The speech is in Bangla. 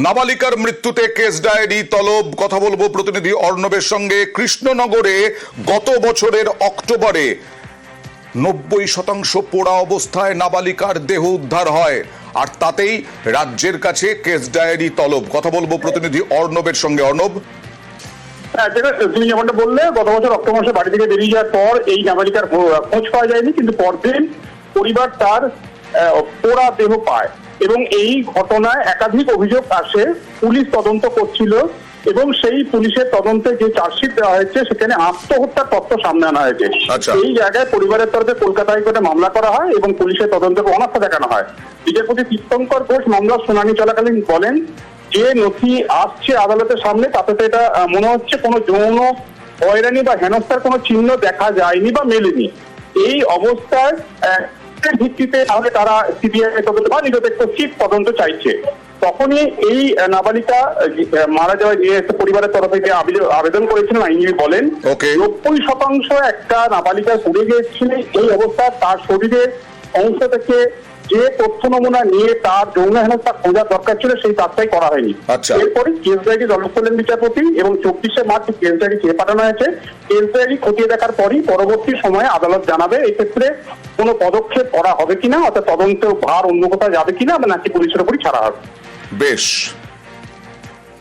নাবালিকার মৃত্যুতে কেস ডায়েরি তলব। কথা বলবো প্রতিনিধি অর্ণবের সঙ্গে। কৃষ্ণনগরে গত বছরের অক্টোবরে 90% পোড়া অবস্থায় নাবালিকার দেহ উদ্ধার হয়, আর তাতেই রাজ্যের কাছে কেস ডায়েরি তলব। কথা বলবো প্রতিনিধি অর্ণবের সঙ্গে। অর্ণব, তুমি যেমনটা বললে, গত বছর অক্টোবর মাসে বাড়ি থেকে বেরিয়ে যাওয়ার পর এই নাবালিকার খোঁজ পাওয়া যায়নি, কিন্তু পরদিন পরিবার তার পোড়া দেহ পায় এবং এই ঘটনায় একাধিক অভিযোগ আসে। পুলিশ তদন্ত করছিল এবং সেই পুলিশের তদন্তে যে চার্জশিট দেওয়া হয়েছে সেখানে আত্মহত্যার তথ্য সামনে আনা হয়েছে। এই জায়গায় পরিবারের তরফে কলকাতা হাইকোর্টে মামলা করা হয় এবং পুলিশের তদন্তকে অনাস্থা দেখানো হয়। বিচারপতি তীর্থঙ্কর ঘোষ মামলার শুনানি চলাকালীন বলেন, যে নথি আসছে আদালতের সামনে তাতে তো এটা মনে হচ্ছে কোনো যৌন হয়রানি বা হেনস্থার কোনো চিহ্ন দেখা যায়নি বা মেলেনি। এই অবস্থায় ভিত্তিতে তাহলে তারা সিবিআই তদন্ত বা নিরপেক্ষ চিট তদন্ত চাইছে। তখনই এই নাবালিকা মারা যাওয়া যে পরিবারের তরফে যে আবেদন করেছিলেন, আইনজীবী বলেন 90% একটা নাবালিকা পুড়ে গিয়েছিল। এই অবস্থায় তার শরীরের অংশ থেকে যে তথ্য নমুনা নিয়ে তার যৌন হেনস্থা খোঁজার দরকার ছিল সেই কাজটাই করা হয়নি। এরপরে কেস ডায়েরি তলব করলেন বিচারপতি এবং 24শে মার্চ কেস ডায়েরি চেয়ে পাঠানো হয়েছে। কেস ডায়েরি খতিয়ে দেখার পরই পরবর্তী সময়ে আদালত জানাবে এক্ষেত্রে কোনো পদক্ষেপ করা হবে কিনা, অর্থাৎ তদন্ত ভার অন্য কোথাও যাবে কিনা, নাকি পুলিশের উপরই ছাড়া হবে। বেশ।